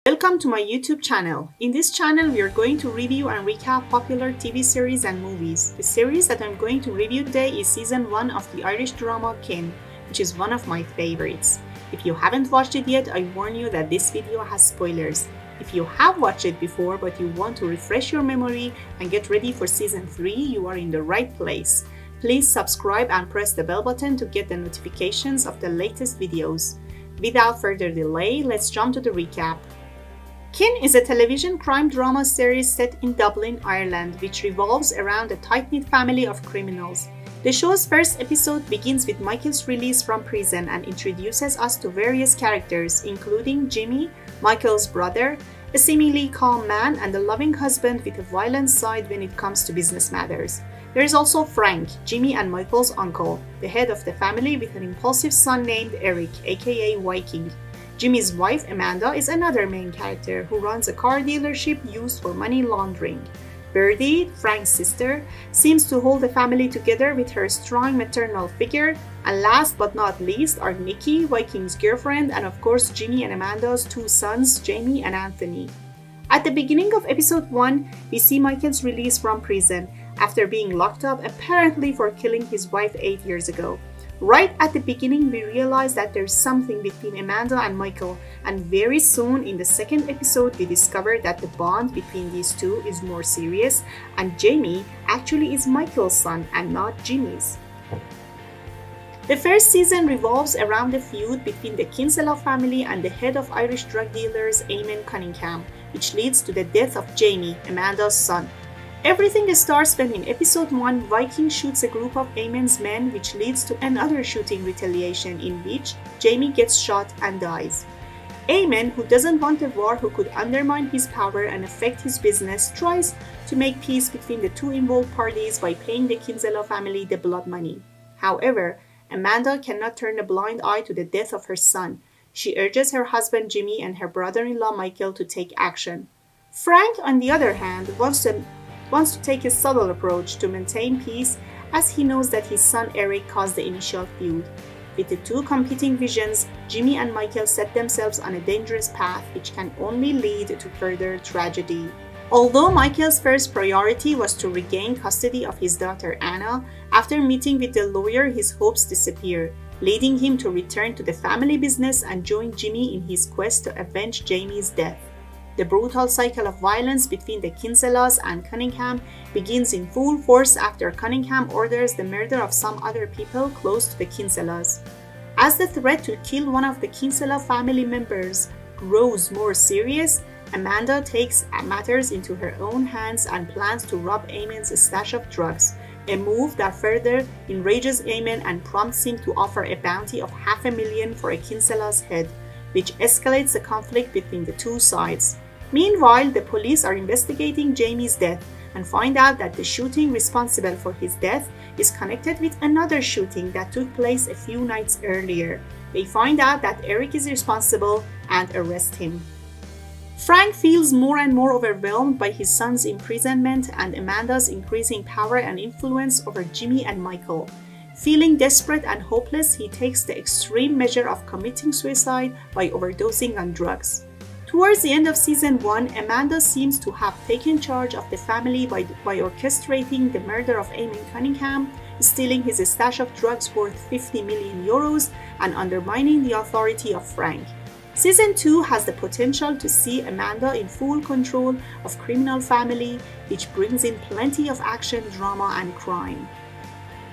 Welcome to my YouTube channel. In this channel, we are going to review and recap popular TV series and movies. The series that I'm going to review today is Season 1 of the Irish drama Kin, which is one of my favorites. If you haven't watched it yet, I warn you that this video has spoilers. If you have watched it before but you want to refresh your memory and get ready for Season 3, you are in the right place. Please subscribe and press the bell button to get the notifications of the latest videos. Without further delay, let's jump to the recap. Kin is a television crime drama series set in Dublin, Ireland, which revolves around a tight-knit family of criminals. The show's first episode begins with Michael's release from prison and introduces us to various characters, including Jimmy, Michael's brother, a seemingly calm man, and a loving husband with a violent side when it comes to business matters. There is also Frank, Jimmy and Michael's uncle, the head of the family with an impulsive son named Eric, aka Viking. Jimmy's wife, Amanda, is another main character who runs a car dealership used for money laundering. Birdie, Frank's sister, seems to hold the family together with her strong maternal figure. And last but not least are Nikki, Viking's girlfriend, and of course Jimmy and Amanda's two sons, Jamie and Anthony. At the beginning of episode 1, we see Michael's release from prison after being locked up apparently for killing his wife 8 years ago. Right at the beginning, we realize that there's something between Amanda and Michael, and very soon in the second episode, we discover that the bond between these two is more serious, and Jamie actually is Michael's son and not Jimmy's. The first season revolves around the feud between the Kinsella family and the head of Irish drug dealers, Eamon Cunningham, which leads to the death of Jamie, Amanda's son. Everything starts when in episode 1, Viking shoots a group of Eamon's men, which leads to another shooting retaliation in which Jamie gets shot and dies. Eamon, who doesn't want a war who could undermine his power and affect his business, tries to make peace between the two involved parties by paying the Kinsella family the blood money. However, Amanda cannot turn a blind eye to the death of her son. She urges her husband Jimmy and her brother-in-law Michael to take action. Frank, on the other hand, wants to take a subtle approach to maintain peace, as he knows that his son Eric caused the initial feud. With the two competing visions, Jimmy and Michael set themselves on a dangerous path which can only lead to further tragedy. Although Michael's first priority was to regain custody of his daughter Anna, after meeting with the lawyer his hopes disappear, leading him to return to the family business and join Jimmy in his quest to avenge Jamie's death. The brutal cycle of violence between the Kinsellas and Cunningham begins in full force after Cunningham orders the murder of some other people close to the Kinsellas. As the threat to kill one of the Kinsella family members grows more serious, Amanda takes matters into her own hands and plans to rob Eamon's stash of drugs, a move that further enrages Eamon and prompts him to offer a bounty of $500,000 for a Kinsella's head, which escalates the conflict between the two sides. Meanwhile, the police are investigating Jamie's death and find out that the shooting responsible for his death is connected with another shooting that took place a few nights earlier. They find out that Eric is responsible and arrest him. Frank feels more and more overwhelmed by his son's imprisonment and Amanda's increasing power and influence over Jimmy and Michael. Feeling desperate and hopeless, he takes the extreme measure of committing suicide by overdosing on drugs. Towards the end of season 1, Amanda seems to have taken charge of the family by orchestrating the murder of Eamon Cunningham, stealing his stash of drugs worth €50 million, and undermining the authority of Frank. Season 2 has the potential to see Amanda in full control of criminal family, which brings in plenty of action, drama, and crime.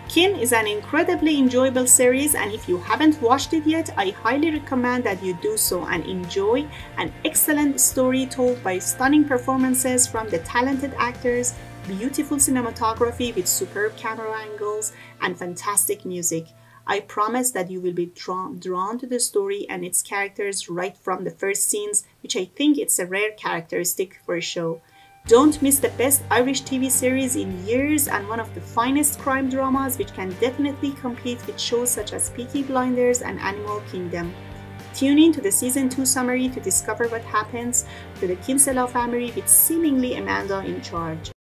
Kin is an incredibly enjoyable series, and if you haven't watched it yet, I highly recommend that you do so and enjoy an excellent story told by stunning performances from the talented actors, beautiful cinematography with superb camera angles, and fantastic music. I promise that you will be drawn to the story and its characters right from the first scenes, which I think it's a rare characteristic for a show. Don't miss the best Irish TV series in years and one of the finest crime dramas which can definitely compete with shows such as Peaky Blinders and Animal Kingdom. Tune in to the Season 2 summary to discover what happens to the Kinsella family with seemingly Amanda in charge.